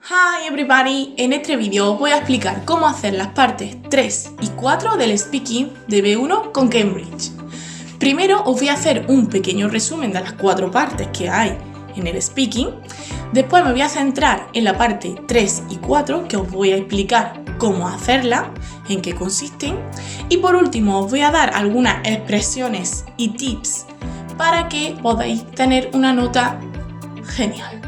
Hi everybody! En este vídeo os voy a explicar cómo hacer las partes 3 y 4 del Speaking de B1 con Cambridge. Primero os voy a hacer un pequeño resumen de las 4 partes que hay en el Speaking. Después me voy a centrar en la parte 3 y 4 que os voy a explicar cómo hacerla, en qué consisten. Y por último os voy a dar algunas expresiones y tips para que podáis tener una nota genial.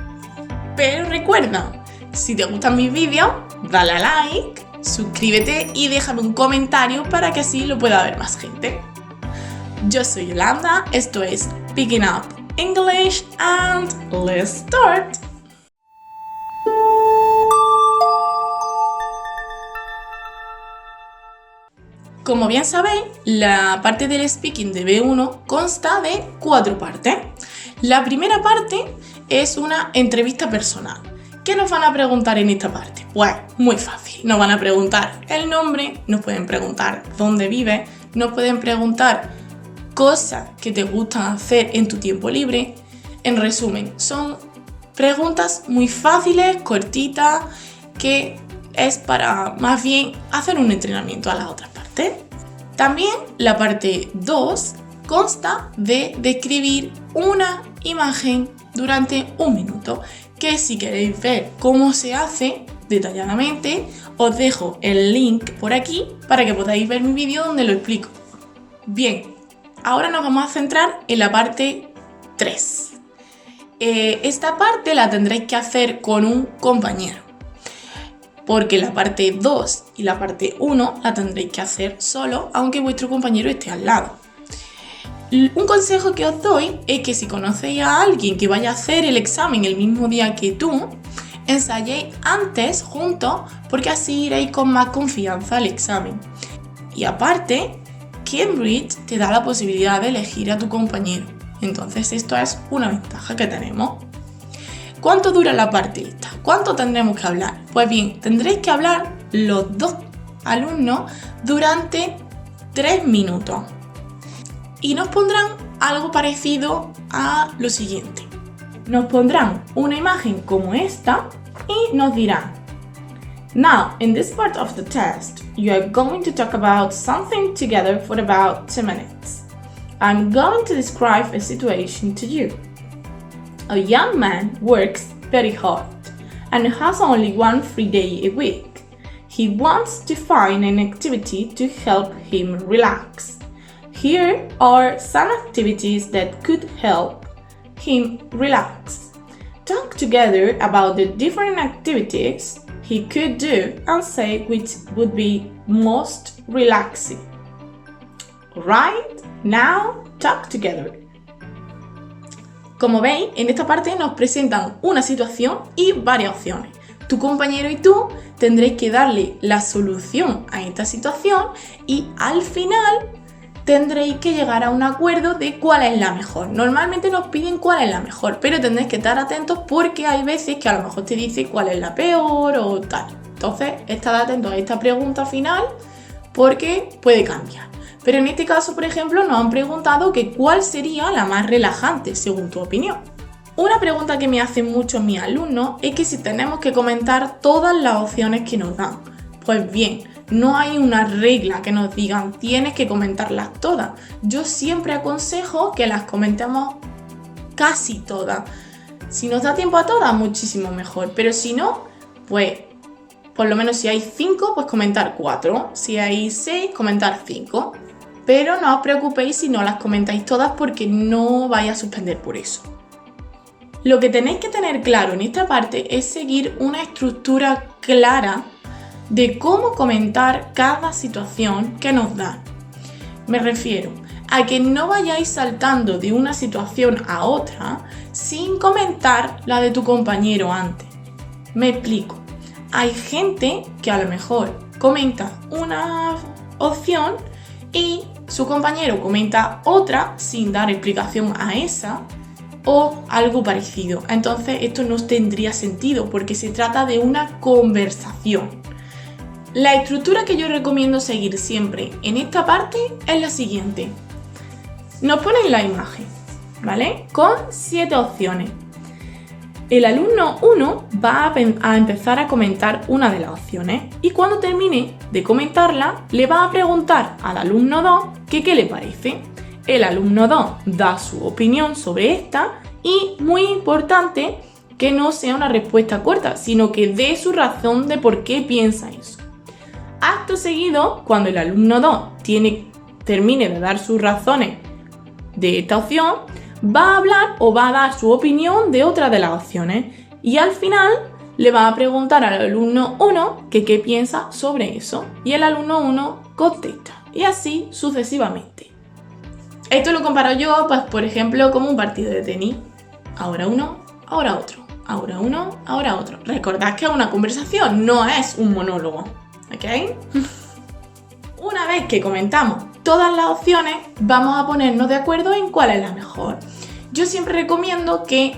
Pero recuerda, si te gustan mis vídeos, dale a like, suscríbete y déjame un comentario para que así lo pueda ver más gente. Yo soy Yolanda, esto es Picking Up English and let's start! Como bien sabéis, la parte del Speaking de B1 consta de 4 partes. La primera parte es una entrevista personal. ¿Qué nos van a preguntar en esta parte? Pues muy fácil. Nos van a preguntar el nombre, nos pueden preguntar dónde vives, nos pueden preguntar cosas que te gustan hacer en tu tiempo libre. En resumen, son preguntas muy fáciles, cortitas, que es para más bien hacer un entrenamiento a las otras partes. También la parte 2 consta de describir una imagen durante 1 minuto, que si queréis ver cómo se hace detalladamente, os dejo el link por aquí para que podáis ver mi vídeo donde lo explico. Bien, ahora nos vamos a centrar en la parte 3. Esta parte la tendréis que hacer con un compañero, porque la parte 2 y la parte 1 la tendréis que hacer solo, aunque vuestro compañero esté al lado. Un consejo que os doy es que si conocéis a alguien que vaya a hacer el examen el mismo día que tú, ensayéis antes juntos, porque así iréis con más confianza al examen. Y aparte, Cambridge te da la posibilidad de elegir a tu compañero. Entonces esto es una ventaja que tenemos. ¿Cuánto dura la parte esta? ¿Cuánto tendremos que hablar? Pues bien, tendréis que hablar los 2 alumnos durante 3 minutos. Y nos pondrán algo parecido a lo siguiente. Nos pondrán una imagen como esta y nos dirán: Now, in this part of the test, you are going to talk about something together for about 2 minutes. I'm going to describe a situation to you. A young man works very hard and has only 1 free day a week. He wants to find an activity to help him relax. Here are some activities that could help him relax. Talk together about the different activities he could do and say which would be most relaxing. Right? Now, talk together. Como veis, en esta parte nos presentan una situación y varias opciones. Tu compañero y tú tendréis que darle la solución a esta situación y al final tendréis que llegar a un acuerdo de cuál es la mejor. Normalmente nos piden cuál es la mejor, pero tendréis que estar atentos porque hay veces que a lo mejor te dice cuál es la peor o tal. Entonces, estad atentos a esta pregunta final porque puede cambiar. Pero en este caso, por ejemplo, nos han preguntado que cuál sería la más relajante, según tu opinión. Una pregunta que me hacen muchos mis alumnos es que si tenemos que comentar todas las opciones que nos dan. Pues bien, no hay una regla que nos digan tienes que comentarlas todas. Yo siempre aconsejo que las comentemos casi todas. Si nos da tiempo a todas, muchísimo mejor. Pero si no, pues por lo menos si hay 5, pues comentar 4. Si hay 6, comentar 5. Pero no os preocupéis si no las comentáis todas porque no vais a suspender por eso. Lo que tenéis que tener claro en esta parte es seguir una estructura clara de cómo comentar cada situación que nos dan. Me refiero a que no vayáis saltando de una situación a otra sin comentar la de tu compañero antes. Me explico. Hay gente que a lo mejor comenta una opción y su compañero comenta otra sin dar explicación a esa o algo parecido. Entonces esto no tendría sentido porque se trata de una conversación. La estructura que yo recomiendo seguir siempre en esta parte es la siguiente. Nos ponen la imagen, ¿vale? Con 7 opciones. El alumno 1 va a empezar a comentar una de las opciones y cuando termine de comentarla le va a preguntar al alumno 2 que qué le parece. El alumno 2 da su opinión sobre esta y, muy importante, que no sea una respuesta corta, sino que dé su razón de por qué piensa eso. Acto seguido, cuando el alumno 2 termine de dar sus razones de esta opción, va a hablar o va a dar su opinión de otra de las opciones y al final le va a preguntar al alumno 1 que qué piensa sobre eso y el alumno 1 contesta y así sucesivamente. Esto lo comparo yo, pues, por ejemplo, como un partido de tenis. Ahora uno, ahora otro. Ahora uno, ahora otro. Recordad que es una conversación, no es un monólogo. ¿Ok? Una vez que comentamos todas las opciones, vamos a ponernos de acuerdo en cuál es la mejor. Yo siempre recomiendo que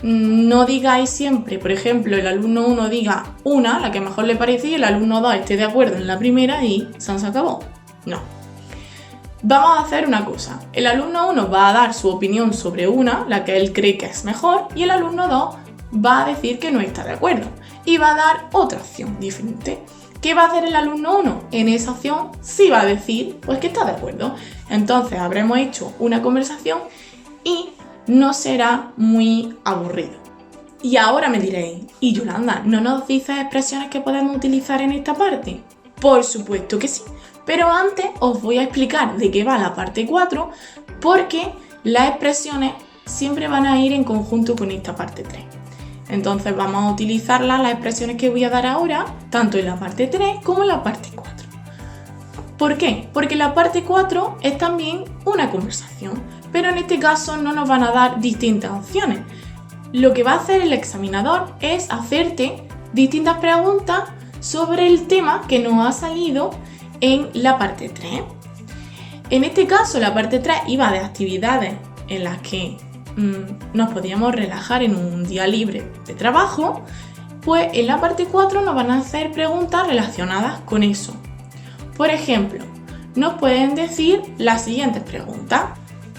no digáis siempre, por ejemplo, el alumno 1 diga una, la que mejor le parece, y el alumno 2 esté de acuerdo en la primera y se acabó. No. Vamos a hacer una cosa. El alumno 1 va a dar su opinión sobre una, la que él cree que es mejor, y el alumno 2 va a decir que no está de acuerdo y va a dar otra opción diferente. ¿Qué va a hacer el alumno 1? En esa opción sí va a decir pues que está de acuerdo. Entonces habremos hecho una conversación y no será muy aburrido. Y ahora me diréis, ¿y Yolanda, no nos dices expresiones que podemos utilizar en esta parte? Por supuesto que sí, pero antes os voy a explicar de qué va la parte 4 porque las expresiones siempre van a ir en conjunto con esta parte 3. Entonces vamos a utilizar las expresiones que voy a dar ahora, tanto en la parte 3 como en la parte 4. ¿Por qué? Porque la parte 4 es también una conversación, pero en este caso no nos van a dar distintas opciones. Lo que va a hacer el examinador es hacerte distintas preguntas sobre el tema que nos ha salido en la parte 3. En este caso, la parte 3 iba de actividades en las que nos podíamos relajar en un día libre de trabajo, pues en la parte 4 nos van a hacer preguntas relacionadas con eso. Por ejemplo, nos pueden decir las siguientes preguntas.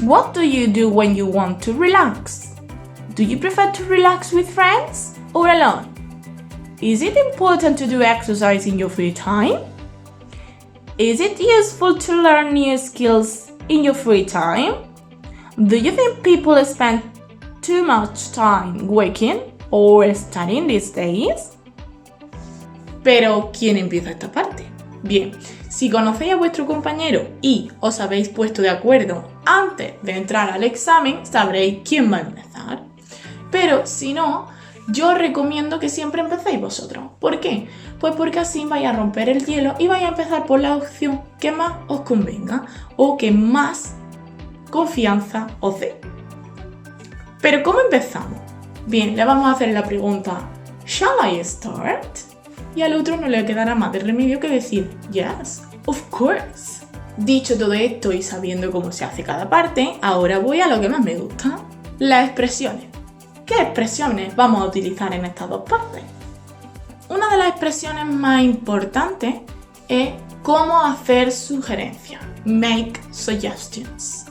What do you do when you want to relax? Do you prefer to relax with friends or alone? Is it important to do exercise in your free time? Is it useful to learn new skills in your free time? Do you think people spend too much time working or studying these days? Pero, ¿quién empieza esta parte? Bien, si conocéis a vuestro compañero y os habéis puesto de acuerdo antes de entrar al examen, sabréis quién va a empezar. Pero si no, yo os recomiendo que siempre empecéis vosotros. ¿Por qué? Pues porque así vais a romper el hielo y vais a empezar por la opción que más os convenga o que más confianza os dé. Pero ¿cómo empezamos? Bien, le vamos a hacer la pregunta ¿Shall I start? Y al otro no le quedará más de remedio que decir Yes, of course. Dicho todo esto y sabiendo cómo se hace cada parte, ahora voy a lo que más me gusta, las expresiones. ¿Qué expresiones vamos a utilizar en estas dos partes? Una de las expresiones más importantes es cómo hacer sugerencias, make suggestions.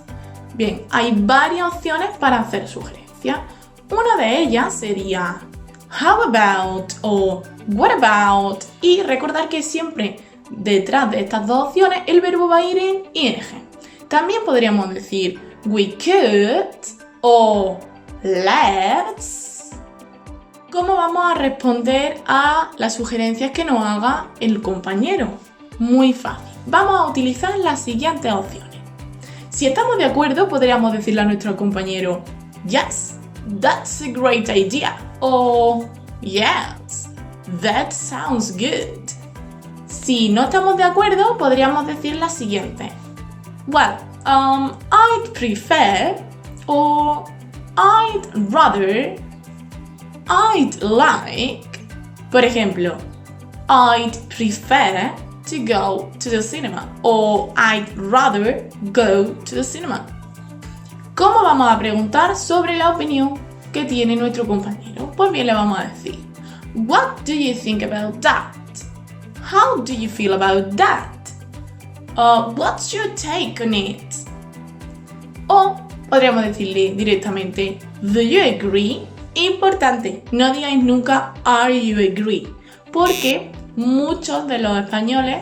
Bien, hay varias opciones para hacer sugerencias. Una de ellas sería how about o what about y recordar que siempre detrás de estas dos opciones el verbo va a ir en ing. También podríamos decir we could o let's. ¿Cómo vamos a responder a las sugerencias que nos haga el compañero? Muy fácil. Vamos a utilizar las siguientes opciones. Si estamos de acuerdo, podríamos decirle a nuestro compañero Yes, that's a great idea. O Yes, that sounds good. Si no estamos de acuerdo, podríamos decir la siguiente. Well, I'd prefer o I'd rather, I'd like. Por ejemplo, I'd prefer to go to the cinema o I'd rather go to the cinema. ¿Cómo vamos a preguntar sobre la opinión que tiene nuestro compañero? Pues bien, le vamos a decir What do you think about that? How do you feel about that? What's your take on it? O podríamos decirle directamente Do you agree? Importante, no digáis nunca are you agree, porque muchos de los españoles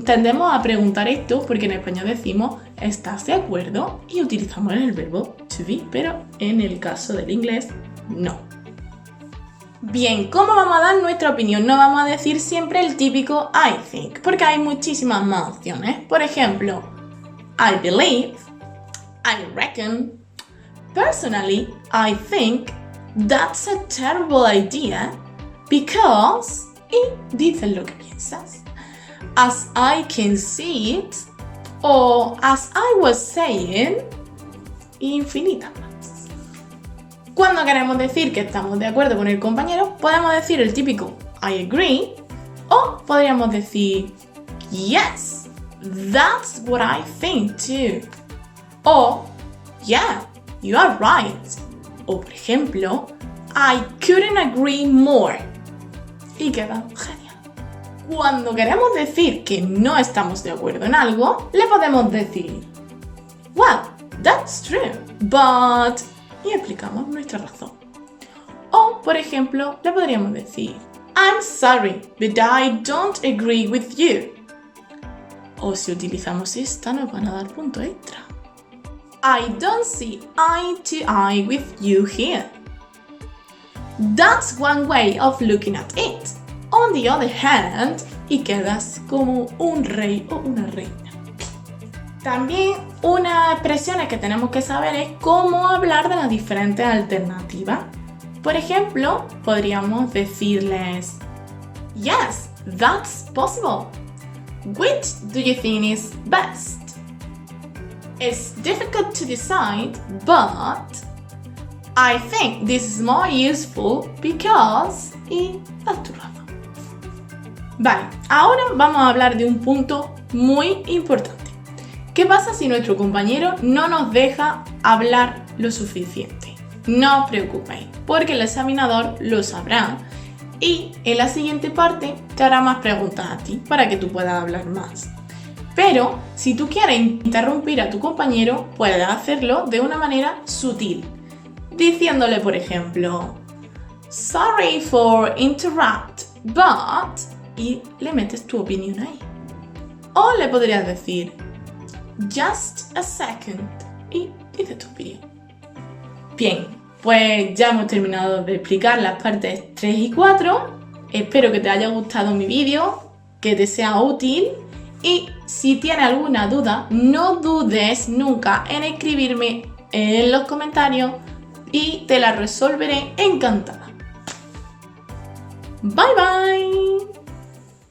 tendemos a preguntar esto porque en español decimos ¿estás de acuerdo? Y utilizamos el verbo to be, pero en el caso del inglés no. Bien, ¿cómo vamos a dar nuestra opinión? No vamos a decir siempre el típico I think, porque hay muchísimas más opciones. Por ejemplo, I believe, I reckon, personally, I think that's a terrible idea because... y dices lo que piensas. As I can see it, o as I was saying, infinitas más. Cuando queremos decir que estamos de acuerdo con el compañero, podemos decir el típico I agree, o podríamos decir yes, that's what I think too. O yeah, you are right. O por ejemplo, I couldn't agree more. Y queda genial. Cuando queremos decir que no estamos de acuerdo en algo, le podemos decir well, that's true, but... y explicamos nuestra razón. O, por ejemplo, le podríamos decir I'm sorry, but I don't agree with you. O si utilizamos esta, nos van a dar punto extra. I don't see eye to eye with you here. That's one way of looking at it. On the other hand, y quedas como un rey o una reina. También una expresión que tenemos que saber es cómo hablar de las diferentes alternativas. Por ejemplo, podríamos decirles yes, that's possible. Which do you think is best? It's difficult to decide, but I think this is more useful because... y das tu razón. Vale, ahora vamos a hablar de un punto muy importante. ¿Qué pasa si nuestro compañero no nos deja hablar lo suficiente? No os preocupéis, porque el examinador lo sabrá y en la siguiente parte te hará más preguntas a ti para que tú puedas hablar más. Pero si tú quieres interrumpir a tu compañero, puedes hacerlo de una manera sutil, diciéndole, por ejemplo, sorry for interrupt, but... y le metes tu opinión ahí. O le podrías decir just a second y dices tu opinión. Bien, pues ya hemos terminado de explicar las partes 3 y 4. Espero que te haya gustado mi vídeo, que te sea útil y si tienes alguna duda, no dudes nunca en escribirme en los comentarios y te la resolveré encantada. Bye bye.